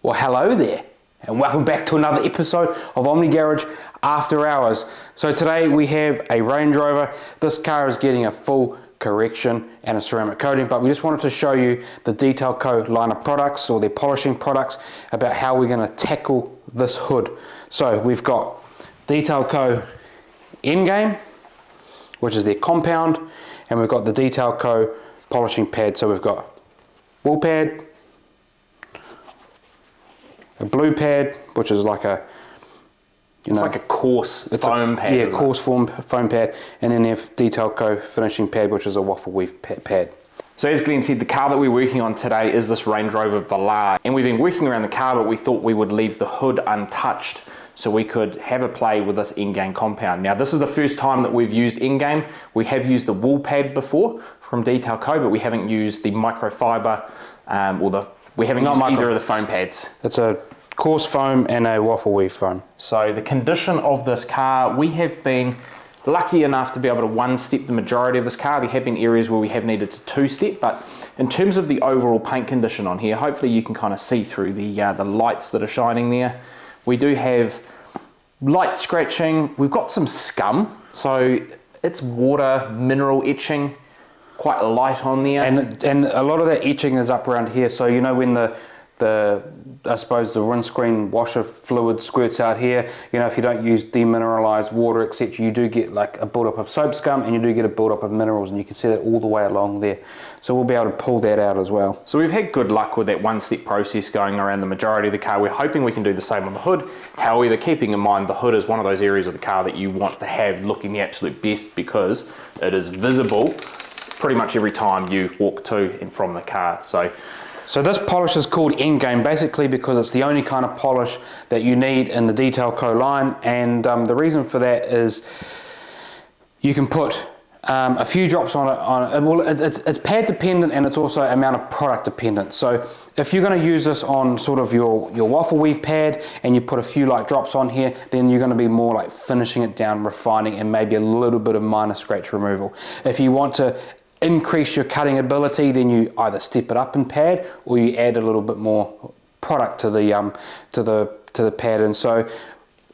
Well, hello there, and welcome back to another episode of Omni Garage After Hours. So today we have a Range Rover. This car is getting a full correction and a ceramic coating, but we just wanted to show you the Detail Co line of products, or their polishing products, about how we're going to tackle this hood. So we've got Detail Co Endgame, which is their compound, and we've got the Detail Co polishing pad. So we've got wool pad, a blue pad, which is like a, it's like a coarse foam pad. Yeah, coarse foam pad, and then they have Detail Co finishing pad, which is a waffle weave pad. So as Glenn said, the car that we're working on today is this Range Rover Velar, and we've been working around the car, but we thought we would leave the hood untouched so we could have a play with this Endgame compound. Now this is the first time that we've used Endgame. We have used the wool pad before from Detail Co, but we haven't used the microfiber we haven't used either of the foam pads. It's a coarse foam and a waffle weave foam. So the condition of this car, we have been lucky enough to be able to one-step the majority of this car. There have been areas where we have needed to two-step, but in terms of the overall paint condition on here, hopefully you can kind of see through the lights that are shining there. We do have light scratching. We've got some scum, so it's water, mineral etching, quite light on there. And a lot of that etching is up around here. So you know when I suppose the windscreen washer fluid squirts out here, you know, if you don't use demineralized water, etc., you do get like a buildup of soap scum, and you do get a buildup of minerals, and you can see that all the way along there. So we'll be able to pull that out as well. So we've had good luck with that one-step process going around the majority of the car. We're hoping we can do the same on the hood. However, keeping in mind the hood is one of those areas of the car that you want to have looking the absolute best, because it is visible pretty much every time you walk to and from the car. So this polish is called Endgame, basically because it's the only kind of polish that you need in the Detail Co line, and the reason for that is you can put a few drops on it. Well, it's pad dependent, and it's also amount of product dependent. So if you're going to use this on sort of your waffle weave pad and you put a few light drops on here, then you're going to be more like finishing it down, refining, and maybe a little bit of minor scratch removal. If you want to increase your cutting ability, then you either step it up in pad, or you add a little bit more product to the pad. And so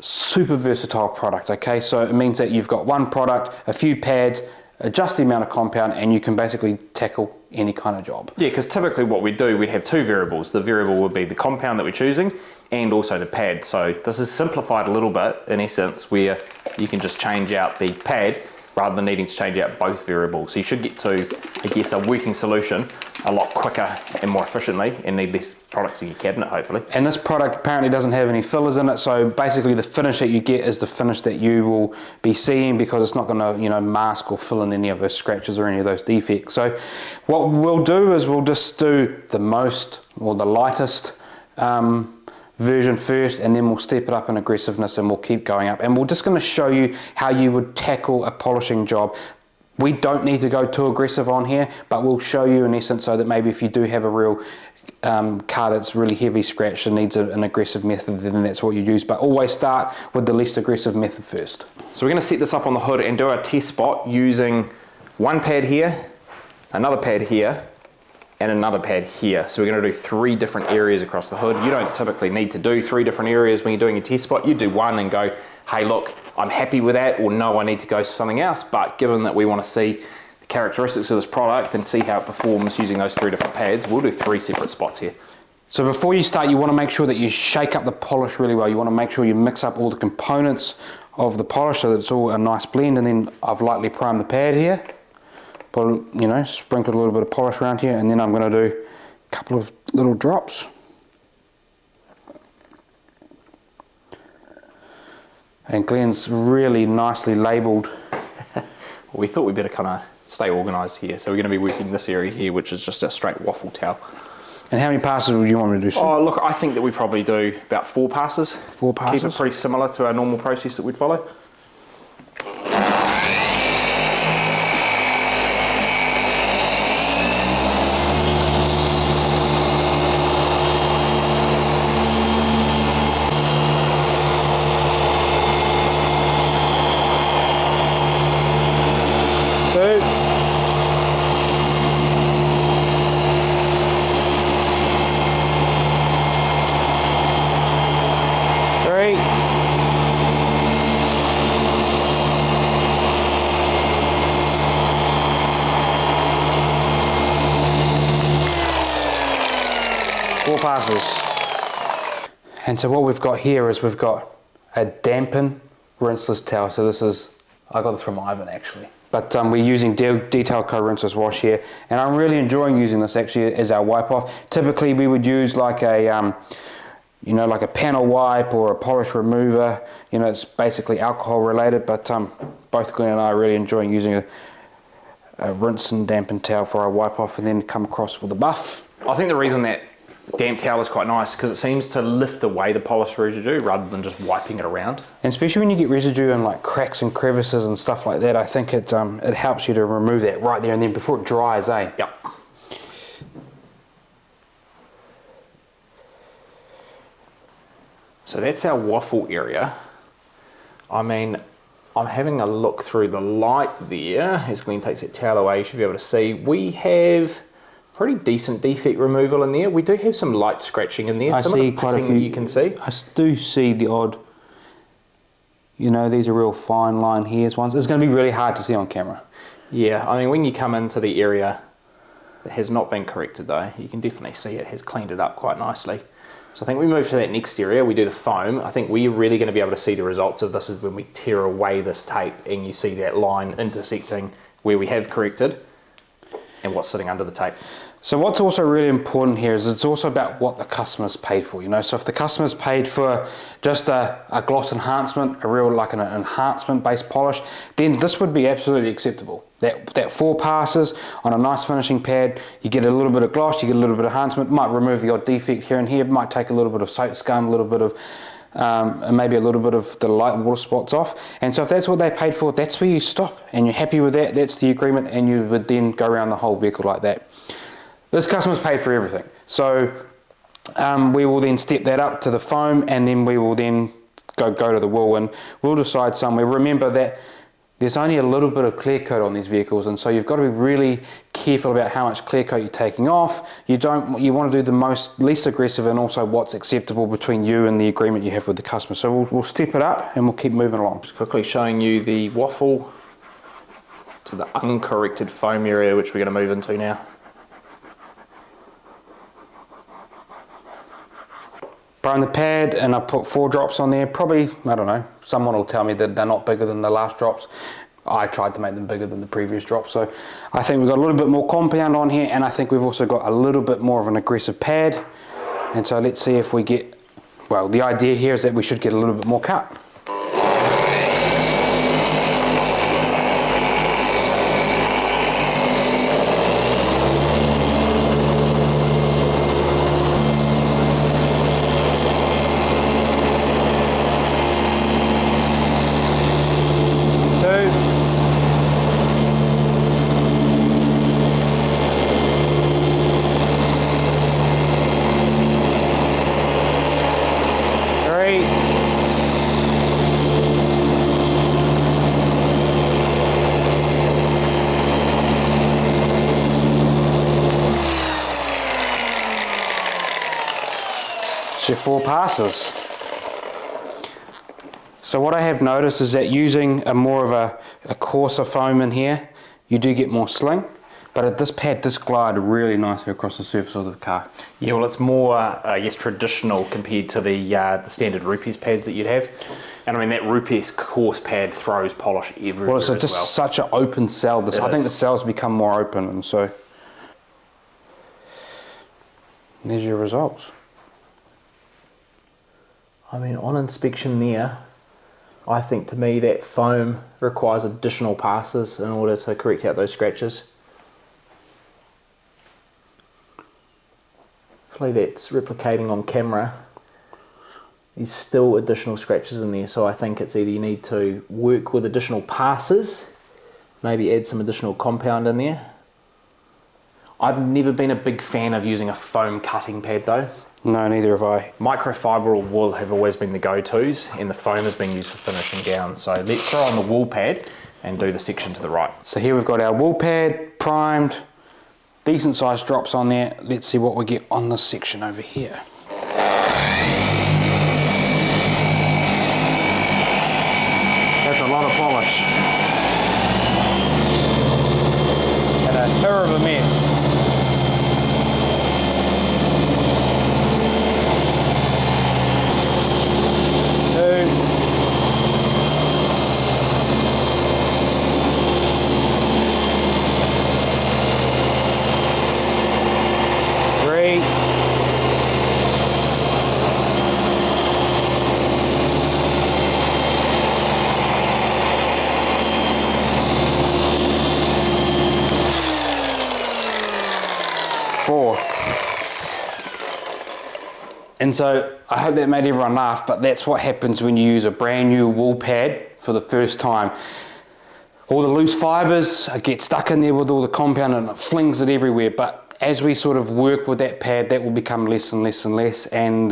super versatile product. Okay, so it means that you've got one product, a few pads, adjust the amount of compound, and you can basically tackle any kind of job. Yeah, because typically what we do, we'd have two variables. The variable would be the compound that we're choosing, and also the pad. So this is simplified a little bit in essence, where you can just change out the pad rather than needing to change out both variables. So you should get to, I guess, a working solution a lot quicker and more efficiently, and need less products in your cabinet, hopefully. And this product apparently doesn't have any fillers in it, so basically the finish that you get is the finish that you will be seeing, because it's not going to, you know, mask or fill in any of those scratches or any of those defects. So what we'll do is we'll just do the most, or the lightest version first, and then we'll step it up in aggressiveness, and we'll keep going up, and we're just going to show you how you would tackle a polishing job. We don't need to go too aggressive on here, but we'll show you in essence, so that maybe if you do have a real car that's really heavy scratched and needs an aggressive method, then that's what you use. But always start with the least aggressive method first. So we're going to set this up on the hood and do our test spot using one pad here, another pad here, and another pad here. So we're going to do 3 different areas across the hood. You don't typically need to do 3 different areas when you're doing a test spot. You do one and go, hey look, I'm happy with that, or no, I need to go to something else. But given that we want to see the characteristics of this product and see how it performs using those 3 different pads, we'll do 3 separate spots here. So before you start, you want to make sure that you shake up the polish really well. You want to make sure you mix up all the components of the polish so that it's all a nice blend. And then I've lightly primed the pad here. Put, you know, sprinkle a little bit of polish around here, and then I'm going to do a couple of little drops. And Glenn's really nicely labelled. Well, we thought we'd better kind of stay organised here, so we're going to be working this area here, which is just a straight waffle towel. And how many passes would you want me to do? Oh, look, I think that we probably do about 4 passes. 4 passes? Keep it pretty similar to our normal process that we'd follow. passes. And so what we've got here is we've got a dampen rinseless towel. So this is, I got this from Ivan actually. But we're using Detail Co rinseless wash here, and I'm really enjoying using this actually as our wipe off. Typically we would use like a you know, like a panel wipe or a polish remover. You know, it's basically alcohol related, but both Glenn and I are really enjoying using a rinse and dampen towel for our wipe off, and then come across with a buff. I think the reason that damp towel is quite nice because it seems to lift away the polish residue rather than just wiping it around. And especially when you get residue in like cracks and crevices and stuff like that, I think it helps you to remove that right there and then before it dries, eh? Yep. So that's our waffle area. I mean, I'm having a look through the light there. As Glenn takes that towel away, you should be able to see we have pretty decent defect removal in there. We do have some light scratching in there. I see quite a few. You can see. I do see the odd, you know, these are real fine line hairs ones. It's going to be really hard to see on camera. Yeah, I mean, when you come into the area that has not been corrected though, you can definitely see it has cleaned it up quite nicely. So I think we move to that next area, we do the foam. I think we're really going to be able to see the results of this is when we tear away this tape and you see that line intersecting where we have corrected and what's sitting under the tape. So what's also really important here is it's also about what the customer's paid for, you know. So if the customer's paid for just a gloss enhancement, a real like an enhancement based polish, then this would be absolutely acceptable. That 4 passes on a nice finishing pad, you get a little bit of gloss, you get a little bit of enhancement, might remove the odd defect here and here, might take a little bit of soap scum, a little bit of maybe a little bit of the light water spots off. And so if that's what they paid for, that's where you stop and you're happy with that, that's the agreement, and you would then go around the whole vehicle like that. This customer's paid for everything. So we will then step that up to the foam, and then we will then go to the wool, and we'll decide somewhere. Remember that there's only a little bit of clear coat on these vehicles, and so you've got to be really careful about how much clear coat you're taking off. You want to do the least aggressive, and also what's acceptable between you and the agreement you have with the customer. So we'll step it up and we'll keep moving along. Just quickly showing you the waffle to the uncorrected foam area, which we're going to move into now. Prime the pad, and I put 4 drops on there. Probably, I don't know, someone will tell me that they're not bigger than the last drops. I tried to make them bigger than the previous drops. So I think we've got a little bit more compound on here, and I think we've also got a little bit more of an aggressive pad. And so let's see if we get, well, the idea here is that we should get a little bit more cut. So 4 passes. So what I have noticed is that using a more of a coarser foam in here, you do get more sling, but this pad does glide really nicely across the surface of the car. Yeah, well, it's more, I guess, traditional compared to the standard Rupees pads that you'd have. And I mean, that Rupees coarse pad throws polish everywhere. Well, it's just such an open cell. I think the cells become more open, and so there's your results. I mean, on inspection there, I think to me that foam requires additional passes in order to correct out those scratches. Hopefully that's replicating on camera. There's still additional scratches in there, so I think it's either you need to work with additional passes, maybe add some additional compound in there. I've never been a big fan of using a foam cutting pad though. No, neither have I. Microfiber or wool have always been the go-tos, and the foam has been used for finishing down. So let's throw on the wool pad and do the section to the right. So here we've got our wool pad primed, decent sized drops on there. Let's see what we get on this section over here. That's a lot of polish. And a hair of a mess. And so I hope that made everyone laugh, but that's what happens when you use a brand new wool pad for the first time. All the loose fibres get stuck in there with all the compound and it flings it everywhere, but as we sort of work with that pad, that will become less and less and less, and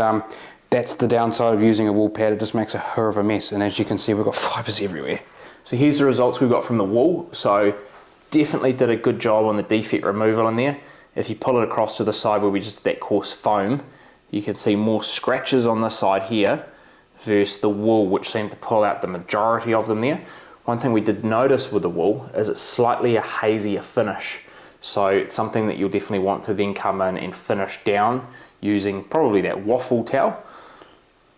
that's the downside of using a wool pad. It just makes a hell of a mess, and as you can see, we've got fibres everywhere. So here's the results we've got from the wool. So definitely did a good job on the defect removal in there. If you pull it across to the side where we just did that coarse foam, you can see more scratches on this side here versus the wool, which seemed to pull out the majority of them there. One thing we did notice with the wool is it's slightly a hazier finish. So it's something that you'll definitely want to then come in and finish down using probably that waffle towel.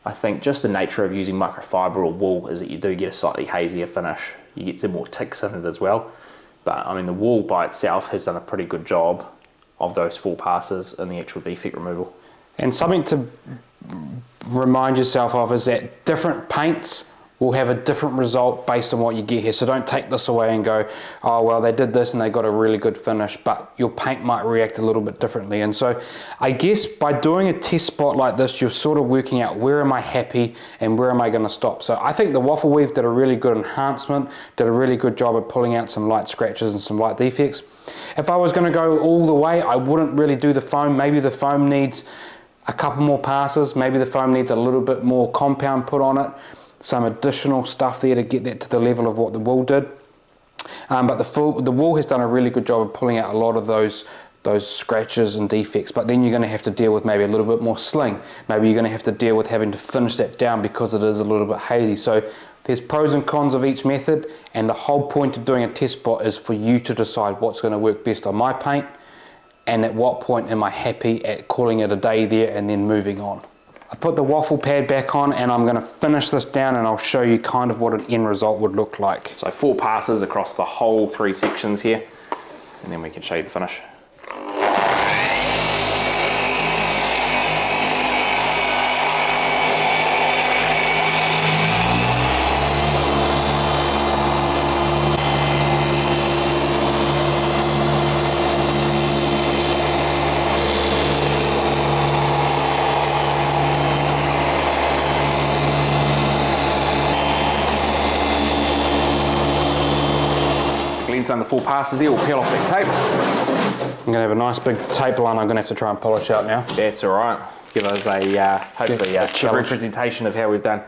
I think just the nature of using microfiber or wool is that you do get a slightly hazier finish. You get some more ticks in it as well. But I mean, the wool by itself has done a pretty good job of those 4 passes in the actual defect removal. And something to remind yourself of is that different paints will have a different result based on what you get here. So don't take this away and go, oh well, they did this and they got a really good finish, but your paint might react a little bit differently. And so I guess by doing a test spot like this, you're sort of working out where am I happy and where am I going to stop. So I think the waffle weave did a really good enhancement, did a really good job of pulling out some light scratches and some light defects. If I was going to go all the way, I wouldn't really do the foam. Maybe the foam needs a couple more passes, maybe the foam needs a little bit more compound put on it, some additional stuff there to get that to the level of what the wool did. But the wool has done a really good job of pulling out a lot of those scratches and defects, but then you're going to have to deal with maybe a little bit more sling. Maybe you're going to have to deal with having to finish that down because it is a little bit hazy. So there's pros and cons of each method, and the whole point of doing a test spot is for you to decide what's going to work best on my paint and at what point am I happy at calling it a day there and then moving on. I put the waffle pad back on and I'm going to finish this down and I'll show you kind of what an end result would look like. So 4 passes across the whole 3 sections here, and then we can show you the finish. Glenn's done the 4 passes there. We'll peel off that tape. I'm going to have a nice big tape line I'm going to have to try and polish out now. That's all right. Give us a hopefully a representation of how we've done.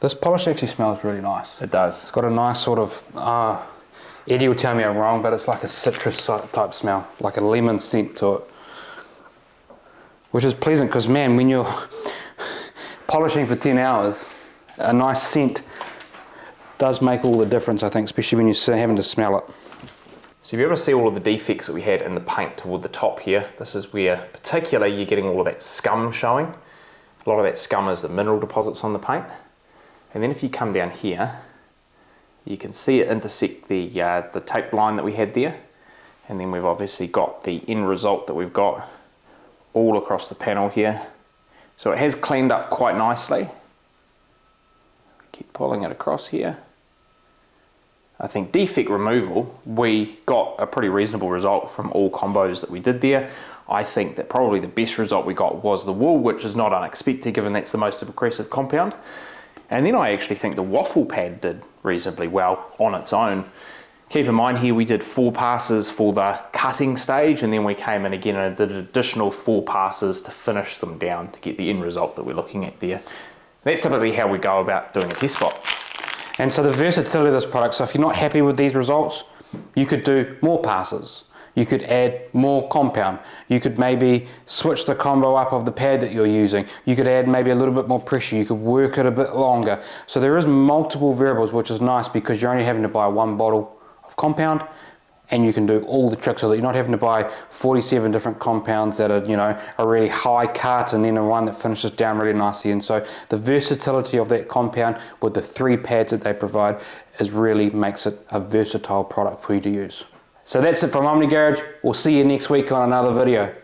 This polish actually smells really nice. It does. It's got a nice sort of, Eddie will tell me I'm wrong, but it's like a citrus type smell, like a lemon scent to it. Which is pleasant because, man, when you're polishing for 10 hours, a nice scent does make all the difference, I think, especially when you're having to smell it. So if you ever see all of the defects that we had in the paint toward the top here, this is where particularly you're getting all of that scum showing. A lot of that scum is the mineral deposits on the paint. And then if you come down here, you can see it intersect the tape line that we had there. And then we've obviously got the end result that we've got all across the panel here. So it has cleaned up quite nicely. Keep pulling it across here. I think defect removal, we got a pretty reasonable result from all combos that we did there. I think that probably the best result we got was the wool, which is not unexpected given that's the most aggressive compound. And then I actually think the waffle pad did reasonably well on its own. Keep in mind here we did 4 passes for the cutting stage, and then we came in again and did additional 4 passes to finish them down to get the end result that we're looking at there. That's typically how we go about doing a test spot. And so the versatility of this product, so if you're not happy with these results, you could do more passes. You could add more compound. You could maybe switch the combo up of the pad that you're using. You could add maybe a little bit more pressure. You could work it a bit longer. So there is multiple variables, which is nice because you're only having to buy 1 bottle of compound and you can do all the tricks with it. You're not having to buy 47 different compounds that are, you know, a really high cut and then a one that finishes down really nicely. And so the versatility of that compound with the 3 pads that they provide is really makes it a versatile product for you to use. So that's it from Omni Garage. We'll see you next week on another video.